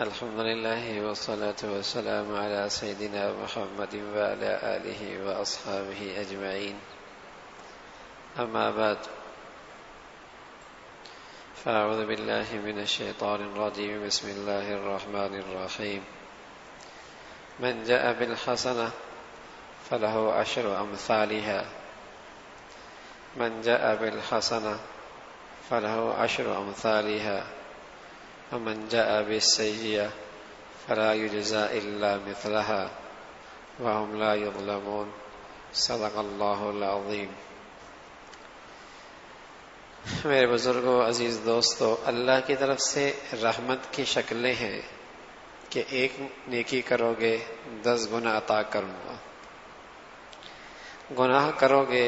الحمد لله والصلاة والسلام على سيدنا محمد وعلى آله وأصحابه أجمعين. أما بعد، فأعوذ بالله من الشيطان الرجيم. بسم الله الرحمن الرحيم. من جاء بالحسنة فله عشر أمثالها. من جاء بالحسنة فله عشر أمثالها ومن جاء بالسيئة فلا يجزى إلا مثلها وهم لا يظلمون. صدق اللہ العظیم. میرے بزرگوں، عزیز دوستو، اللہ کی طرف سے رحمت کی شکلیں ہیں کہ ایک نیکی کرو گے 10 گنا عطا کروں گا، گناہ کرو گے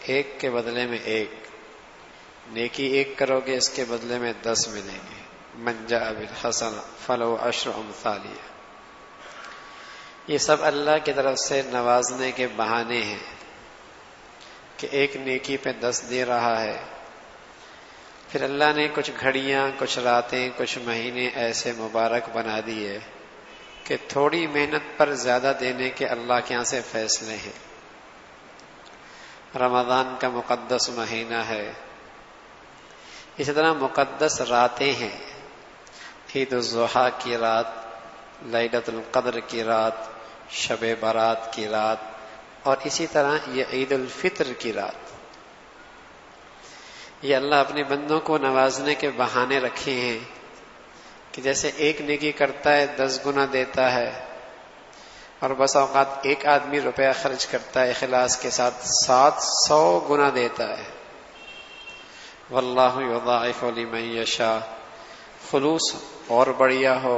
ایک کے بدلے میں ایک، نیکی ایک کرو گے اس کے بدلے میں 10 ملیں گے. من جاء بالحسنہ فلہ عشر امثالها. یہ سب اللہ کی طرف سے نوازنے کے بہانے ہیں کہ ایک نیکی پہ 10 دے رہا ہے. پھر اللہ نے کچھ گھڑیاں، کچھ راتیں، کچھ مہینے ایسے مبارک بنا دیے کہ تھوڑی محنت پر زیادہ دینے کے اللہ کے یہاں سے فیصلے ہیں. رمضان کا مقدس مہینہ ہے، اسی طرح مقدس راتیں ہیں. عید الضحیٰ کی رات، لیلۃ القدر کی رات، شب برات کی رات، اور اسی طرح یہ عید الفطر کی رات. یہ اللہ اپنے بندوں کو نوازنے کے بہانے رکھے ہیں کہ جیسے ایک نیکی کرتا ہے 10 گنا دیتا ہے، اور بس اوقات ایک آدمی روپیہ خرچ کرتا ہے اخلاص کے ساتھ 700 گنا دیتا ہے. واللہ یضاعف لمن یشاء. خلوص اور بڑھیا ہو،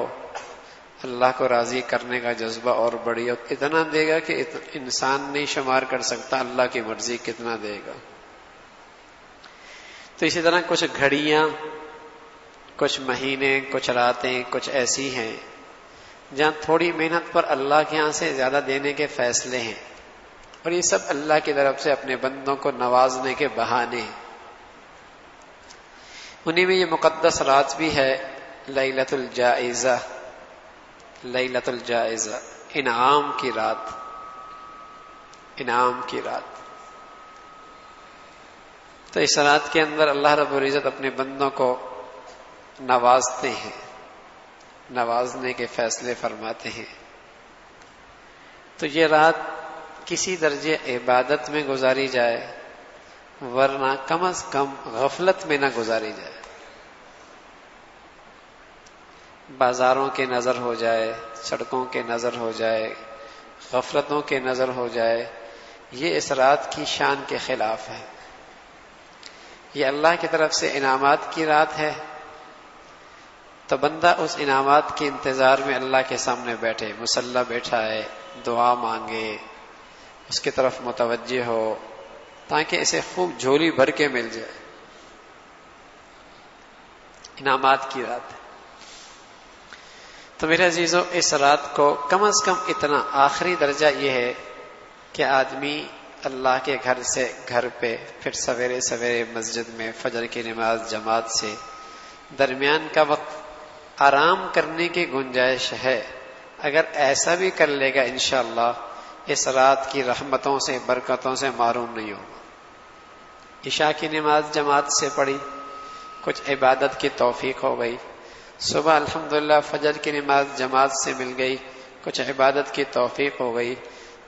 اللہ کو راضی کرنے کا جذبہ اور بڑھیا ہو، اتنا دے گا کہ انسان نہیں شمار کر سکتا اللہ کی مرضی کتنا دے گا. تو اسی طرح کچھ گھڑیاں، کچھ مہینے، کچھ راتیں، کچھ ایسی ہیں جہاں تھوڑی محنت پر اللہ کے ہاں سے زیادہ دینے کے فیصلے ہیں، اور یہ سب اللہ کی طرف سے اپنے بندوں کو نوازنے کے بہانے ہیں. انہی میں یہ مقدس رات بھی ہے لیلۃ الجائزہ. لیلۃ الجائزہ، انعام کی رات. انعام کی رات. تو اس رات کے اندر اللہ رب العزت اپنے بندوں کو نوازتے ہیں، نوازنے کے فیصلے فرماتے ہیں. تو یہ رات کسی درجے عبادت میں گزاری جائے، ورنہ کم از کم غفلت میں نہ گزاری جائے. بازاروں کے نظر ہو جائے، سڑکوں کے نظر ہو جائے، غفلتوں کے نظر ہو جائے، یہ اس رات کی شان کے خلاف ہے. یہ اللہ کی طرف سے انعامات کی رات ہے، تو بندہ اس انعامات کے انتظار میں اللہ کے سامنے بیٹھے، مصلی بیٹھا ہے، دعا مانگے، اس کی طرف متوجہ ہو تاکہ اسے خوب جھولی بھر کے مل جائے. انعامات کی رات ہے. تو میرے عزیزو، اس رات کو کم از کم اتنا آخری درجہ یہ ہے کہ آدمی اللہ کے گھر سے گھر پہ، پھر سویرے سویرے مسجد میں فجر کی نماز جماعت سے، درمیان کا وقت آرام کرنے کی گنجائش ہے. اگر ایسا بھی کر لے گا انشاءاللہ اس رات کی رحمتوں سے، برکتوں سے محروم نہیں ہوگا. عشاء کی نماز جماعت سے پڑھی، کچھ عبادت کی توفیق ہو گئی. صبح الحمدللہ فجر کی نماز جماعت سے مل گئی، کچھ عبادت کی توفیق ہو گئی،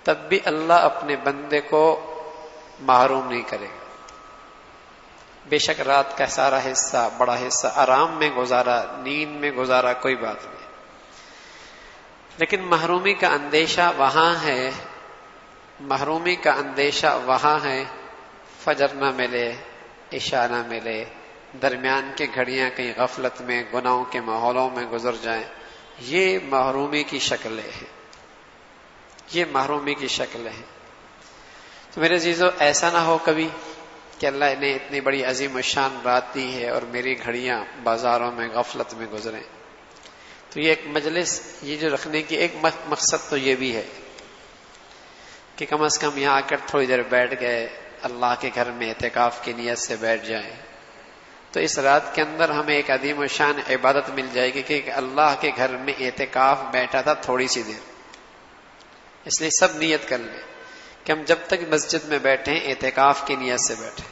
تب بھی اللہ اپنے بندے کو محروم نہیں کرے گا. بے شک رات کا سارا حصہ، بڑا حصہ آرام میں گزارا، نیند میں گزارا، کوئی بات نہیں، لیکن محرومی کا اندیشہ وہاں ہے. محرومی کا اندیشہ وہاں ہے فجر نہ ملے، عشاء نہ ملے، درمیان کی گھڑیاں کہیں غفلت میں، گناہوں کے ماحولوں میں گزر جائیں. یہ محرومی کی شکلیں ہیں، یہ محرومی کی شکلیں ہیں. تو میرے عزیزو، ایسا نہ ہو کبھی کہ اللہ نے اتنی بڑی عظیم الشان رات دی ہے اور میری گھڑیاں بازاروں میں غفلت میں گزریں. تو یہ ایک مجلس، یہ جو رکھنے کی ایک مقصد تو یہ بھی ہے کہ کم از کم یہاں آ کر تھوڑی دیر بیٹھ گئے، اللہ کے گھر میں اعتکاف کی نیت سے بیٹھ جائیں، تو اس رات کے اندر ہمیں ایک عظیم الشان عبادت مل جائے گی کہ اللہ کے گھر میں اعتکاف بیٹھا تھا تھوڑی سی دیر. اس لیے سب نیت کر لیں کہ ہم جب تک مسجد میں بیٹھے ہیں اعتکاف کی نیت سے بیٹھے.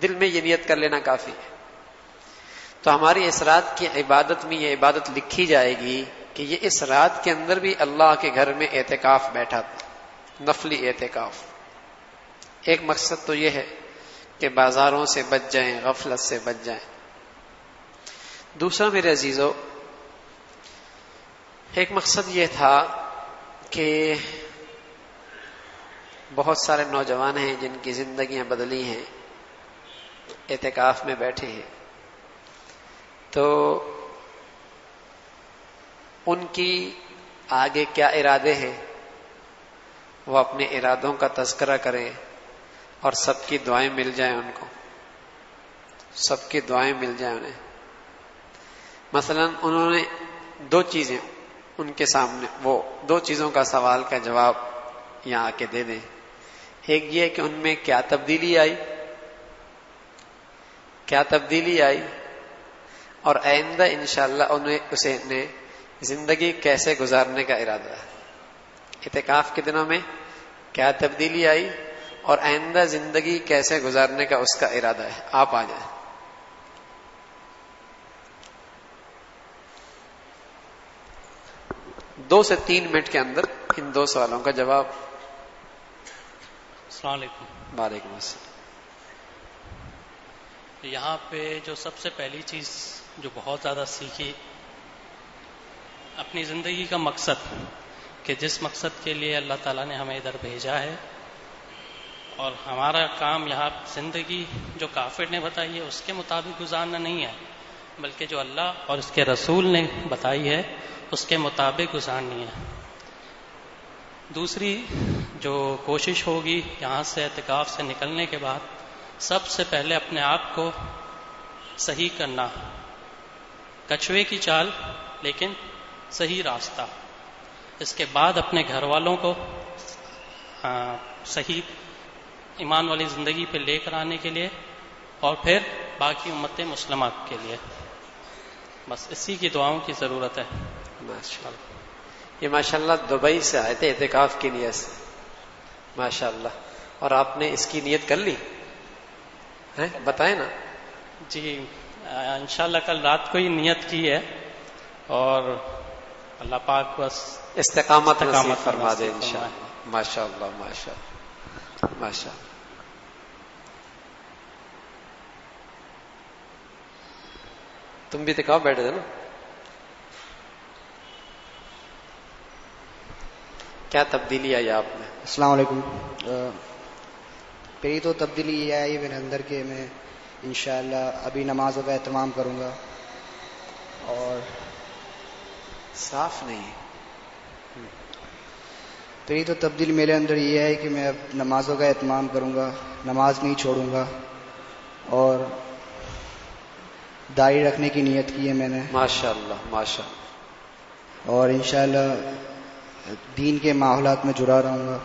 دل میں یہ نیت کر لینا کافی ہے. تو ہماری اس رات کی عبادت میں یہ عبادت لکھی جائے گی کہ یہ اس رات کے اندر بھی اللہ کے گھر میں اعتکاف بیٹھا تھا, نفلی اعتکاف. ایک مقصد تو یہ ہے کہ بازاروں سے بچ جائیں, غفلت سے بچ جائیں. دوسرا میرے عزیزو, ایک مقصد یہ تھا کہ بہت سارے نوجوان ہیں جن کی زندگیاں بدلی ہیں, اعتکاف میں بیٹھے ہیں, تو ان کی آگے کیا ارادے ہیں وہ اپنے ارادوں کا تذکرہ کریں اور سب کی دعائیں مل جائیں ان کو, سب کی دعائیں مل جائیں انہیں. مثلا انہوں نے دو چیزیں ان کے سامنے, وہ دو چیزوں کا سوال کا جواب یہاں آ کے دے دیں. ایک یہ کہ ان میں کیا تبدیلی آئی, کیا تبدیلی آئی, اور آئندہ انشاءاللہ اسے زندگی کیسے گزارنے کا ارادہ ہے. اعتکاف کے دنوں میں کیا تبدیلی آئی اور آئندہ زندگی کیسے گزارنے کا اس کا ارادہ ہے. آپ آ جائیں. دو سے تین منٹ کے اندر ان دو سوالوں کا جواب. السلام علیکم. وعلیکم السلام. یہاں پہ جو سب سے پہلی چیز جو بہت زیادہ سیکھی, اپنی زندگی کا مقصد, کہ جس مقصد کے لیے اللہ تعالیٰ نے ہمیں ادھر بھیجا ہے, اور ہمارا کام یہاں زندگی جو کافر نے بتائی ہے اس کے مطابق گزارنا نہیں ہے, بلکہ جو اللہ اور اس کے رسول نے بتائی ہے اس کے مطابق گزارنی ہے. دوسری جو کوشش ہوگی یہاں سے اعتکاف سے نکلنے کے بعد, سب سے پہلے اپنے آپ کو صحیح کرنا, کچھوے کی چال لیکن صحیح راستہ. اس کے بعد اپنے گھر والوں کو صحیح ایمان والی زندگی پہ لے کر آنے کے لیے, اور پھر باقی امت مسلمات کے لیے. بس اسی کی دعاؤں کی ضرورت ہے. ماشاءاللہ. یہ ماشاءاللہ دبئی سے آئے تھے اعتکاف کی نیت سے, ماشاءاللہ. اور آپ نے اس کی نیت کر لی ہے, بتائیں نا. جی انشاءاللہ کل رات کو ہی نیت کی ہے, اور اللہ پاک بس استقامت نصیب فرما دے انشاءاللہ. ماشاءاللہ ماشاءاللہ ماشاءاللہ. تم بھی اعتکاف بیٹھے تھے نا, کیا تبدیلی آئی آپ میں؟ السلام علیکم. میری تو تبدیلی یہ آئی میرے اندر کہ میں انشاءاللہ ابھی نمازوں کا اہتمام کروں گا. اور صاف نہیں. میری تو تبدیلی میرے اندر یہ ہے کہ میں اب نمازوں کا اہتمام کروں گا, نماز نہیں چھوڑوں گا, اور داڑھی رکھنے کی نیت کی ہے میں نے. ماشاءاللہ ماشاءاللہ. اور انشاءاللہ دین کے ماحولات میں جڑا رہوں گا.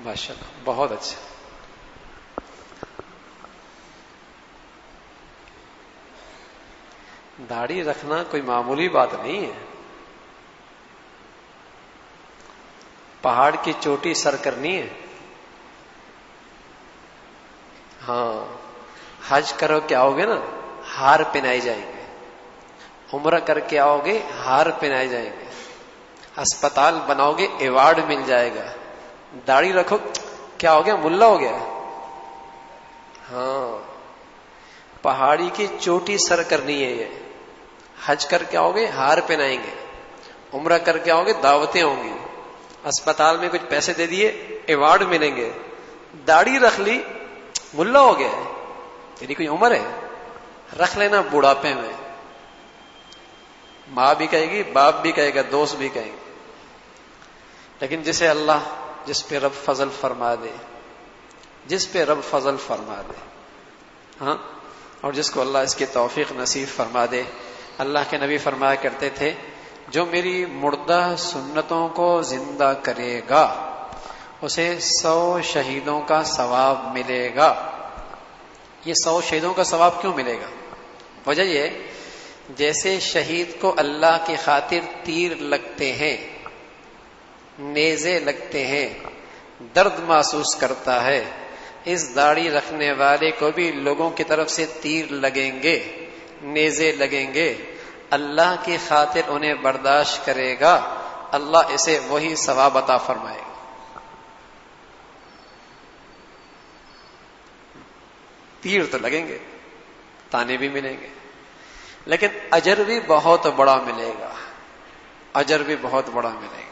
ماشاءاللہ بہت اچھا. داڑھی رکھنا کوئی معمولی بات نہیں ہے. پہاڑ کی چوٹی سر کرنی ہے. ہاں, حج کرو کے آؤ گے نا ہار پہنائے جائیں گے, عمرہ کر کے آؤ گے ہار پہنائے جائیں گے, اسپتال بناؤ گے ایوارڈ مل جائے گا. داڑھی رکھو کیا ہو گیا, ملا ہو گیا. ہاں, پہاڑی کی چوٹی سر کرنی ہے. یہ حج کر کے آؤ گے ہار پہنائیں گے, عمرہ کر کے آؤ گے دعوتیں ہوں گی, اسپتال میں کچھ پیسے دے دیے ایوارڈ ملیں گے. داڑھی رکھ لی ملا ہو گیا ہے, تیری کوئی عمر ہے؟ رکھ لینا بڑھاپے میں. ماں بھی کہے گی, باپ بھی کہے گا, دوست بھی کہیں گے. لیکن جسے اللہ, جس پہ رب فضل فرما دے, جس پہ رب فضل فرما دے, ہاں, اور جس کو اللہ اس کی توفیق نصیب فرما دے. اللہ کے نبی فرمایا کرتے تھے, جو میری مردہ سنتوں کو زندہ کرے گا اسے 100 شہیدوں کا ثواب ملے گا. یہ 100 شہیدوں کا ثواب کیوں ملے گا؟ وجہ یہ جیسے شہید کو اللہ کی خاطر تیر لگتے ہیں، نیزے لگتے ہیں، درد محسوس کرتا ہے، اس داڑھی رکھنے والے کو بھی لوگوں کی طرف سے تیر لگیں گے، نیزے لگیں گے، اللہ کی خاطر انہیں برداشت کرے گا، اللہ اسے وہی ثواب عطا فرمائے گا۔ تیر تو لگیں گے، تانے بھی ملیں گے، لیکن اجر بھی بہت بڑا ملے گا، اجر بھی بہت بڑا ملے گا۔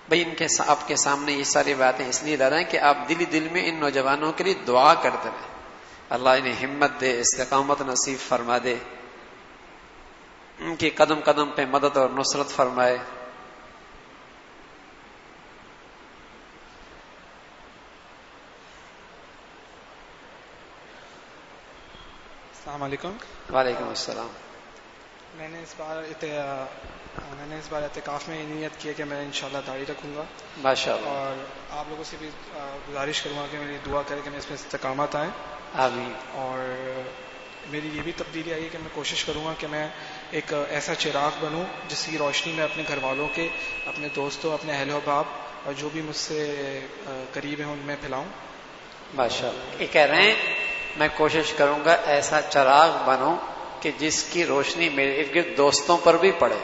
بھائی آپ کے سامنے یہ ساری باتیں اس لیے لا رہے ہیں کہ آپ دل میں ان نوجوانوں کے لیے دعا کرتے رہیں، اللہ انہیں ہمت دے، استقامت نصیب فرما دے، ان کی قدم قدم پہ مدد اور نصرت فرمائے۔ السلام علیکم۔ وعلیکم السلام۔ میں نے اس بار اعتکاف میں یہ نیت کی ہے کہ میں انشاءاللہ داڑھی رکھوں گا، ماشاءاللہ، اور آپ لوگوں سے بھی گزارش کروں گا کہ میری دعا کرے کہ میں اس میں استقامت آئے، آمین۔ اور میری یہ بھی تبدیلی آئی ہے کہ میں کوشش کروں گا کہ میں ایک ایسا چراغ بنوں جس کی روشنی میں اپنے گھر والوں کے، اپنے دوستوں، اپنے اہل و احباب اور جو بھی مجھ سے قریب ہیں ان میں پھیلاؤں۔ ماشاءاللہ، یہ کہہ رہے ہیں میں کوشش کروں گا ایسا چراغ بنوں کہ جس کی روشنی میرے ارد گرد دوستوں پر بھی پڑے۔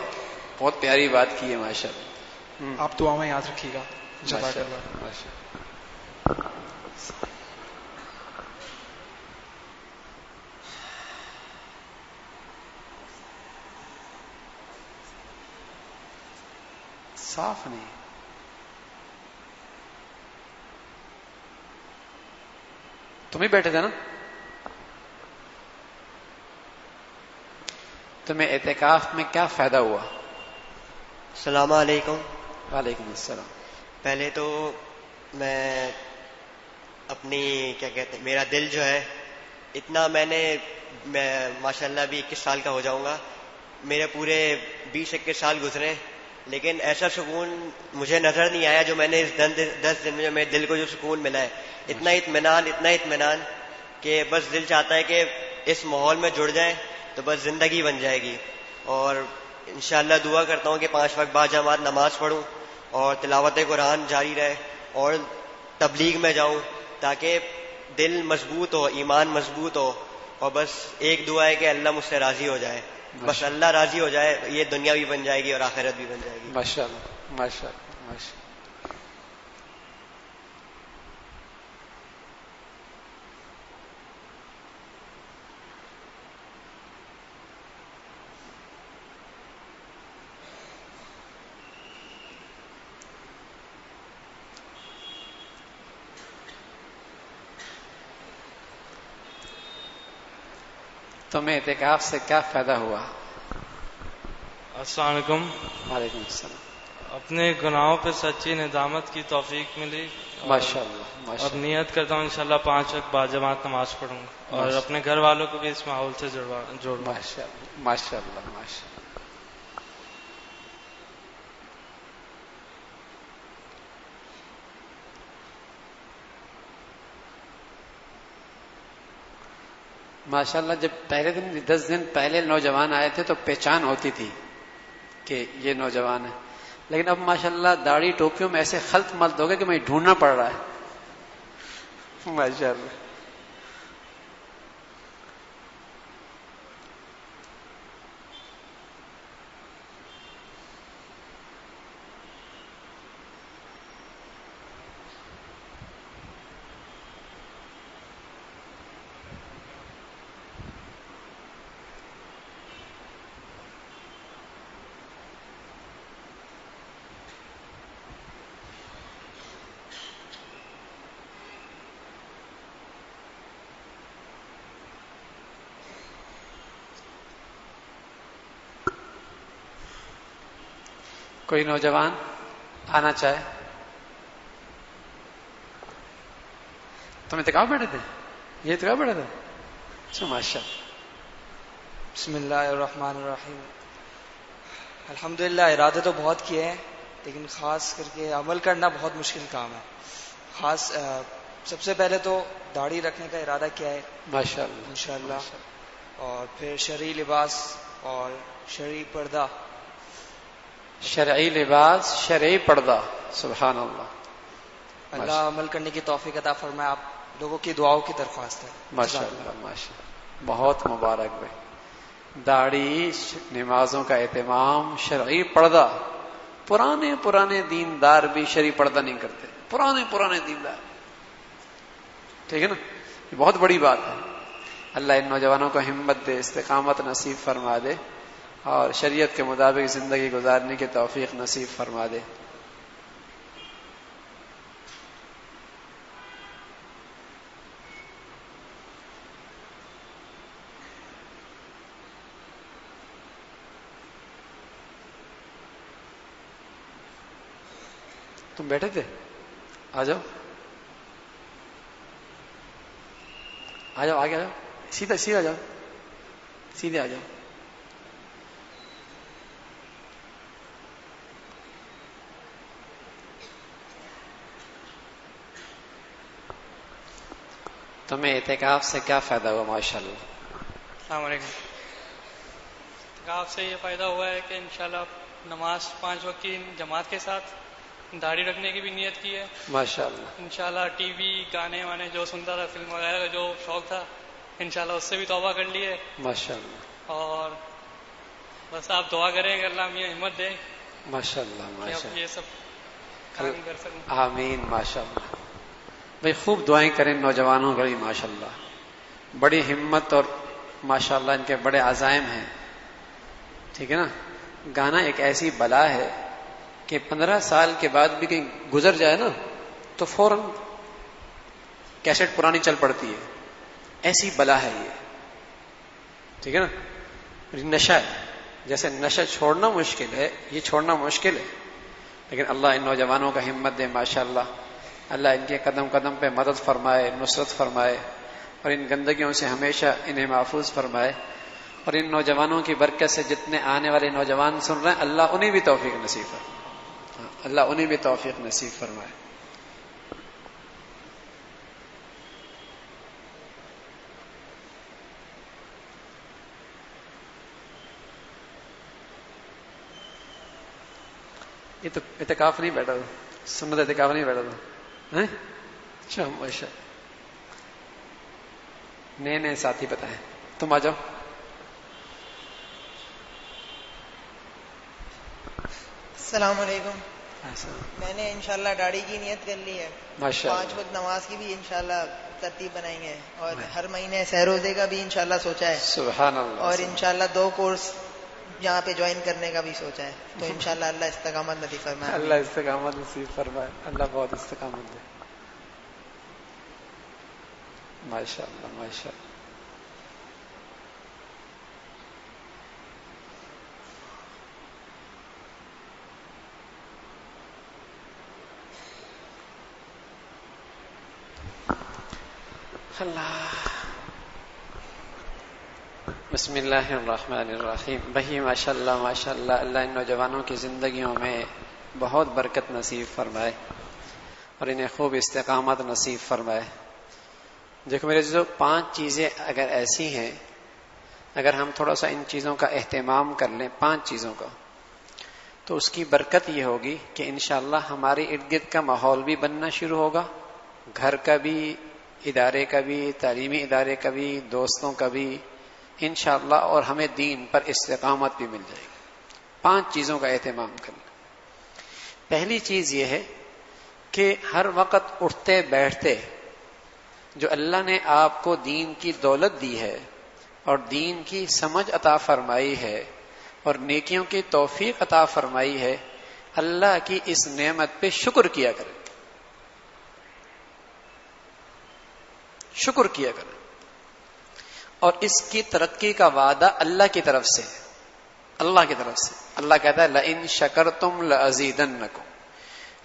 بہت پیاری بات کی ہے ماشاءاللہ۔ آپ دعا میں یاد رکھیے گا۔ جزاک اللہ۔ ماشاءاللہ۔ صاف نہیں، تم ہی بیٹھے تھے نا؟ تمہیں اعتکاف میں کیا فائدہ ہوا؟ السلام علیکم۔ وعلیکم السلام۔ پہلے تو میں اپنی کیا کہتے ہیں، میرا دل جو ہے اتنا، میں ماشاءاللہ بھی 21 سال کا ہو جاؤں گا، میرے پورے 20-21 سال گزرے، لیکن ایسا سکون مجھے نظر نہیں آیا جو میں نے اس 10 دن میں میرے دل کو جو سکون ملا ہے، اتنا اطمینان کہ بس دل چاہتا ہے کہ اس ماحول میں جڑ جائیں تو بس زندگی بن جائے گی۔ اور انشاءاللہ دعا کرتا ہوں کہ 5 وقت باجماعت نماز پڑھوں اور تلاوت قرآن جاری رہے اور تبلیغ میں جاؤں تاکہ دل مضبوط ہو، ایمان مضبوط ہو، اور بس ایک دعا ہے کہ اللہ مجھ سے راضی ہو جائے، بس اللہ راضی ہو جائے، یہ دنیا بھی بن جائے گی اور آخرت بھی بن جائے گی۔ ماشاءاللہ ماشاءاللہ ماشاءاللہ۔ تمہیں اعتکاف سے کیا فائدہ ہوا؟ السلام علیکم۔ وعلیکم السلام۔ اپنے گناہوں پہ سچی ندامت کی توفیق ملی، ماشاءاللہ اور نیت کرتا ہوں انشاءاللہ 5 وقت باجماعت نماز پڑھوں گا اور اپنے گھر والوں کو بھی اس ماحول سے جوڑوں گا۔ ماشاءاللہ ماشاءاللہ ماشاءاللہ۔ ماشاءاللہ، جب پہلے دن 10 دن پہلے نوجوان آئے تھے تو پہچان ہوتی تھی کہ یہ نوجوان ہے، لیکن اب ماشاءاللہ داڑھی ٹوپیوں میں ایسے خلط ملط ہو گئے کہ مجھے ڈھونڈنا پڑ رہا ہے۔ ماشاءاللہ۔ کوئی نوجوان آنا چاہے؟ تم اعتکاف بیٹھے تھے؟ یہ اعتکاف بیٹھے تھے؟ اچھا، ماشاء اللہ۔ بسم اللہ الرحمن الرحیم۔ الحمدللہ، ارادے تو بہت کیے ہیں لیکن خاص کر کے عمل کرنا بہت مشکل کام ہے۔ خاص سب سے پہلے تو داڑھی رکھنے کا ارادہ کیا ہے ماشاءاللہ انشاءاللہ، اور پھر شرعی لباس اور شرعی پردہ. شرعی لباس، شرعی پردہ، سبحان اللہ. اللہ عمل کرنے کی توفیق عطا فرمائے. آپ لوگوں کی دعاؤں کی درخواست ہے. ماشاءاللہ ماشاءاللہ، بہت مبارک بھائی. داڑھی، نمازوں کا اہتمام، شرعی پردہ. پرانے دیندار بھی شرعی پردہ نہیں کرتے، پرانے دیندار. ٹھیک ہے نا، یہ بہت بڑی بات ہے. اللہ ان نوجوانوں کو ہمت دے، استقامت نصیب فرما دے، اور شریعت کے مطابق زندگی گزارنے کی توفیق نصیب فرما دے. تم بیٹھے تھے؟ آ جاؤ آگے آ جاؤ، سیدھے آ جاؤ، سیدھے آ جاؤ. تمہیں اعتکاف سے کیا فائدہ ہوا؟ ماشاءاللہ. السلام علیکم. اعتکاف سے یہ فائدہ ہوا ہے کہ انشاءاللہ نماز 5 وقت کی جماعت کے ساتھ، داڑھی رکھنے کی بھی نیت کی ہے ماشاءاللہ. انشاءاللہ. ٹی وی گانے وانے جو سنتا تھا، فلم وغیرہ کا جو شوق تھا، انشاءاللہ اس سے بھی توبہ کر لی ہے. ماشاءاللہ اور بس آپ دعا کریں کہ اللہ ہمیں ہمت دے ماشاءاللہ کہ اب ماشاءاللہ. یہ سب کام کر سکوں. آمین. ماشاءاللہ بھائی، خوب دعائیں کریں نوجوانوں کے لیے. ماشاءاللہ بڑی ہمت اور ماشاءاللہ ان کے بڑے عزائم ہیں. ٹھیک ہے نا. گانا ایک ایسی بلا ہے کہ 15 سال کے بعد بھی کہیں گزر جائے نا تو فوراً کیسٹ پرانی چل پڑتی ہے. ایسی بلا ہے یہ. ٹھیک ہے نا. نشہ ہے، جیسے نشہ چھوڑنا مشکل ہے، یہ چھوڑنا مشکل ہے، لیکن اللہ ان نوجوانوں کا ہمت دے. ماشاءاللہ اللہ ان کے قدم قدم پہ مدد فرمائے، نصرت فرمائے، اور ان گندگیوں سے ہمیشہ انہیں محفوظ فرمائے. اور ان نوجوانوں کی برکت سے جتنے آنے والے نوجوان سن رہے ہیں، اللہ انہیں بھی توفیق نصیب فرمائے. اللہ انہیں بھی توفیق نصیب فرمائے. یہ تو اعتکاف نہیں بیٹھا تھا، سنت اعتکاف نہیں بیٹھا تھا. اچھا ماشاء. نئے ساتھی بتائیں. تم آ جاؤ. السلام علیکم. میں نے انشاءاللہ داڑھی کی نیت کر لی ہے. 5 وقت نماز کی بھی انشاءاللہ ترتیب بنائیں گے، اور ہر مہینے سحر روزے کا بھی انشاءاللہ سوچا ہے. سبحان اللہ. اور انشاءاللہ 2 کورس یہاں پہ جوائن کرنے کا بھی سوچا ہے. تو انشاءاللہ اللہ استقامت نصیب فرمائے. اللہ استقامت نصیب فرمائے. اللہ بہت استقامت دے. ماشاءاللہ ماشاءاللہ. اللہ. بسم اللہ الرحمن الرحیم. بھائی ماشاءاللہ ماشاءاللہ اللہ ان نوجوانوں کی زندگیوں میں بہت برکت نصیب فرمائے اور انہیں خوب استقامت نصیب فرمائے. دیکھو میرے جو 5 چیزیں اگر ایسی ہیں، اگر ہم تھوڑا سا ان چیزوں کا اہتمام کر لیں، 5 چیزوں کا، تو اس کی برکت یہ ہوگی کہ انشاءاللہ ہمارے ارد گرد کا ماحول بھی بننا شروع ہوگا، گھر کا بھی، ادارے کا بھی، تعلیمی ادارے کا بھی، دوستوں کا بھی انشاءاللہ، اور ہمیں دین پر استقامت بھی مل جائے گی. 5 چیزوں کا اہتمام کرنا. پہلی چیز یہ ہے کہ ہر وقت اٹھتے بیٹھتے جو اللہ نے آپ کو دین کی دولت دی ہے اور دین کی سمجھ عطا فرمائی ہے اور نیکیوں کی توفیق عطا فرمائی ہے، اللہ کی اس نعمت پہ شکر کیا کریں. شکر کیا کریں. اور اس کی ترقی کا وعدہ اللہ کی طرف سے، اللہ کی طرف سے. اللہ کہتا ہے لَإِن شَكَرْتُمْ لَأَزِيدَنَّكُمْ.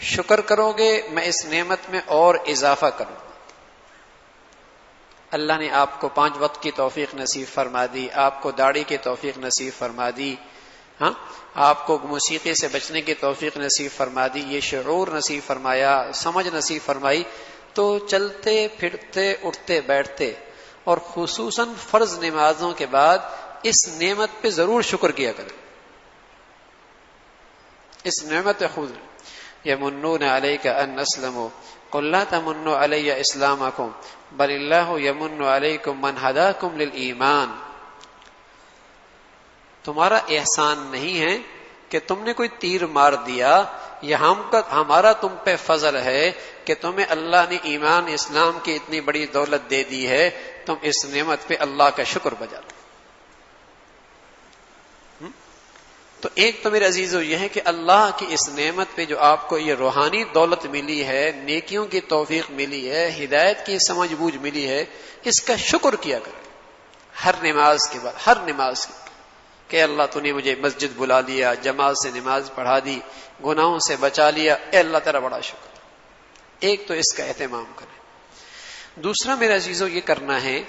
شکر کرو گے میں اس نعمت میں اور اضافہ کروں گا. اللہ نے آپ کو 5 وقت کی توفیق نصیب فرما دی، آپ کو داڑھی کی توفیق نصیب فرما دی، ہاں، آپ کو موسیقی سے بچنے کی توفیق نصیب فرما دی، یہ شعور نصیب فرمایا، سمجھ نصیب فرمائی، تو چلتے پھرتے اٹھتے بیٹھتے اور خصوصاً فرض نمازوں کے بعد اس نعمت پہ ضرور شکر کیا کریں. اس نعمت خود یمنون علیک ان اسلموا قل لا تمنوا علی اسلامکم بل اللہ یمن علیکم من ہداکم للایمان. تمہارا احسان نہیں ہے کہ تم نے کوئی تیر مار دیا، یہ ہمارا تم پہ فضل ہے کہ تمہیں اللہ نے ایمان اسلام کی اتنی بڑی دولت دے دی ہے، تم اس نعمت پہ اللہ کا شکر بجا لو. تو ایک تو میرے عزیزو یہ ہے کہ اللہ کی اس نعمت پہ جو آپ کو یہ روحانی دولت ملی ہے، نیکیوں کی توفیق ملی ہے، ہدایت کی سمجھ بوجھ ملی ہے، اس کا شکر کیا کریں ہر نماز کے بعد، ہر نماز کے بعد کہ اللہ تو نے مجھے مسجد بلا لیا، جماعت سے نماز پڑھا دی، گناہوں سے بچا لیا، اے اللہ تیرا بڑا شکر. ایک تو اس کا اہتمام کریں. دوسرا میرے عزیزو یہ کرنا ہے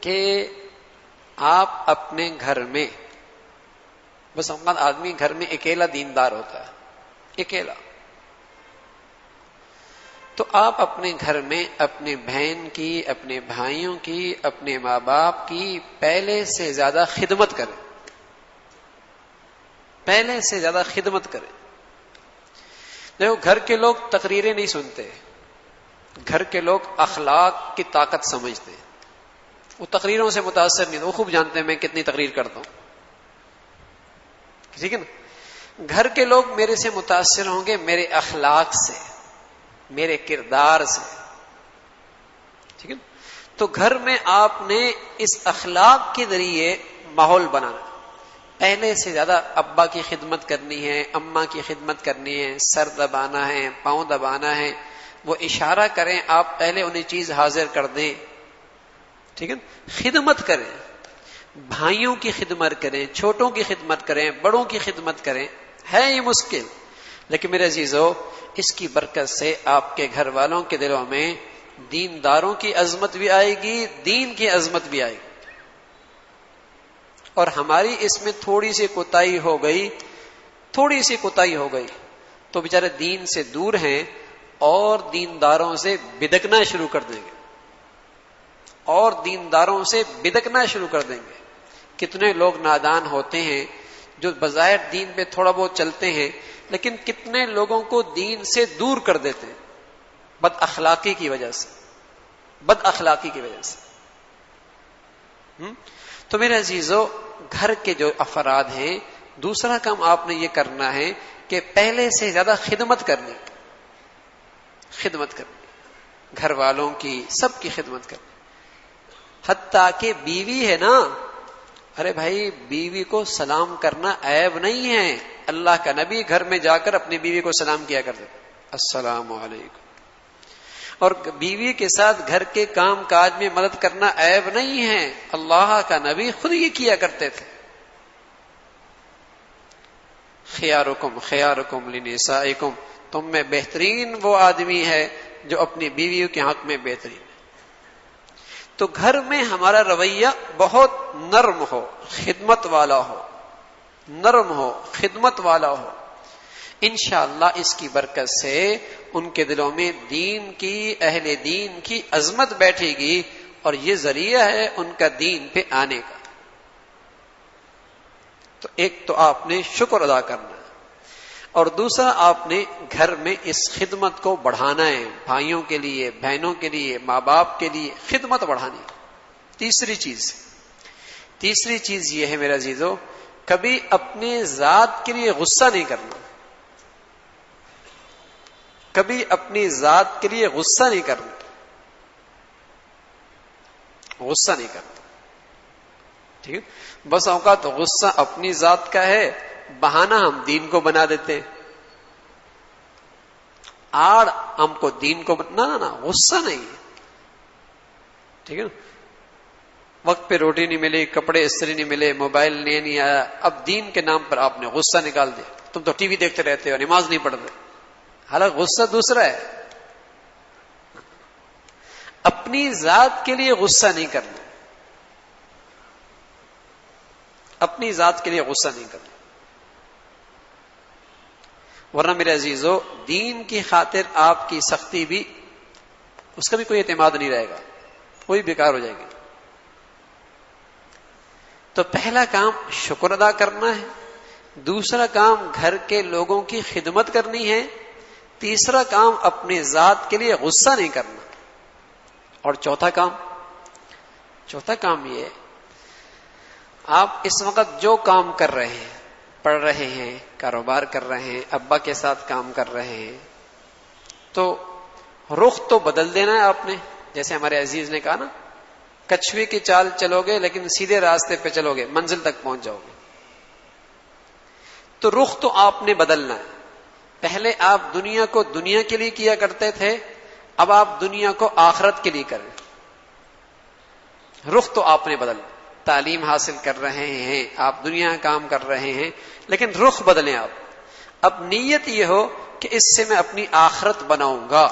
کہ آپ اپنے گھر میں، بس اوقات آدمی گھر میں اکیلا دیندار ہوتا ہے، اکیلا، تو آپ اپنے گھر میں اپنے بہن کی، اپنے بھائیوں کی، اپنے ماں باپ کی پہلے سے زیادہ خدمت کریں، پہلے سے زیادہ خدمت کریں. دیکھو گھر کے لوگ تقریریں نہیں سنتے، گھر کے لوگ اخلاق کی طاقت سمجھتے ہیں، وہ تقریروں سے متاثر نہیں، وہ خوب جانتے ہیں میں کتنی تقریر کرتا ہوں، ٹھیک ہے نا. گھر کے لوگ میرے سے متاثر ہوں گے میرے اخلاق سے، میرے کردار سے، ٹھیک ہے نا. تو گھر میں آپ نے اس اخلاق کے ذریعے ماحول بنانا، پہلے سے زیادہ ابا کی خدمت کرنی ہے، اماں کی خدمت کرنی ہے، سر دبانا ہے، پاؤں دبانا ہے، وہ اشارہ کریں آپ پہلے انہیں چیز حاضر کر دیں، ٹھیک ہے نا. خدمت کریں، بھائیوں کی خدمت کریں، چھوٹوں کی خدمت کریں، بڑوں کی خدمت کریں. ہے یہ مشکل، لیکن میرے عزیزو اس کی برکت سے آپ کے گھر والوں کے دلوں میں دینداروں کی عظمت بھی آئے گی، دین کی عظمت بھی آئے گی. اور ہماری اس میں تھوڑی سی کوتاہی ہو گئی، تھوڑی سی کوتاہی ہو گئی تو بیچارے دین سے دور ہیں اور دینداروں سے بدکنا شروع کر دیں گے، اور دینداروں سے بدکنا شروع کر دیں گے. کتنے لوگ نادان ہوتے ہیں جو بظاہر دین پہ تھوڑا بہت چلتے ہیں، لیکن کتنے لوگوں کو دین سے دور کر دیتے ہیں بد اخلاقی کی وجہ سے، بد اخلاقی کی وجہ سے. تو میرے عزیزو گھر کے جو افراد ہیں، دوسرا کام آپ نے یہ کرنا ہے کہ پہلے سے زیادہ خدمت کرنی، خدمت کرنی، گھر والوں کی، سب کی خدمت کرنی. حتیٰ کہ بیوی ہے نا، ارے بھائی بیوی کو سلام کرنا عیب نہیں ہے. اللہ کا نبی گھر میں جا کر اپنی بیوی کو سلام کیا کرتے، السلام علیکم. اور بیوی کے ساتھ گھر کے کام کاج میں مدد کرنا عیب نہیں ہے، اللہ کا نبی خود یہ کیا کرتے تھے. خیارکم خیارکم لنسائکم، تم میں بہترین وہ آدمی ہے جو اپنی بیویوں کے حق میں بہترین. تو گھر میں ہمارا رویہ بہت نرم ہو، خدمت والا ہو، نرم ہو، خدمت والا ہو. انشاءاللہ اس کی برکت سے ان کے دلوں میں دین کی، اہل دین کی عظمت بیٹھے گی، اور یہ ذریعہ ہے ان کا دین پہ آنے کا. تو ایک تو آپ نے شکر ادا کرنا ہے، اور دوسرا آپ نے گھر میں اس خدمت کو بڑھانا ہے، بھائیوں کے لیے، بہنوں کے لیے، ماں باپ کے لیے خدمت بڑھانی. تیسری چیز یہ ہے میرے عزیزو، کبھی اپنے ذات کے لیے غصہ نہیں کرنا، کبھی اپنی ذات کے لیے غصہ نہیں کرنا، غصہ نہیں کرنا، ٹھیک ہے. بس اوقات غصہ اپنی ذات کا ہے، بہانہ ہم دین کو بنا دیتے، آڑ ہم کو دین کو نہ غصہ نہیں ہے، ٹھیک ہے نا. وقت پہ روٹی نہیں ملی، کپڑے استری نہیں ملے، موبائل نہیں آیا، اب دین کے نام پر آپ نے غصہ نکال دیا. تم تو ٹی وی دیکھتے رہتے ہو، نماز نہیں پڑھتے. حالانکہ غصہ دوسرا ہے، اپنی ذات کے لیے غصہ نہیں کرنا، اپنی ذات کے لیے غصہ نہیں کرنا. ورنہ میرے عزیزو دین کی خاطر آپ کی سختی بھی اس کا بھی کوئی اعتماد نہیں رہے گا، وہی بیکار ہو جائے گی. تو پہلا کام شکر ادا کرنا ہے، دوسرا کام گھر کے لوگوں کی خدمت کرنی ہے، تیسرا کام اپنی ذات کے لیے غصہ نہیں کرنا، اور چوتھا کام یہ ہے آپ اس وقت جو کام کر رہے ہیں، پڑھ رہے ہیں، کاروبار کر رہے ہیں، ابا کے ساتھ کام کر رہے ہیں، تو رخ تو بدل دینا ہے آپ نے. جیسے ہمارے عزیز نے کہا نا، کچھوے کی چال چلو گے لیکن سیدھے راستے پہ چلو گے، منزل تک پہنچ جاؤ گے. تو رخ تو آپ نے بدلنا ہے. پہلے آپ دنیا کو دنیا کے لیے کیا کرتے تھے، اب آپ دنیا کو آخرت کے لیے کریں. رخ تو آپ نے بدلنا. تعلیم حاصل کر رہے ہیں آپ، دنیا کا کام کر رہے ہیں، لیکن رخ بدلیں آپ. اب نیت یہ ہو کہ اس سے میں اپنی آخرت بناؤں گا،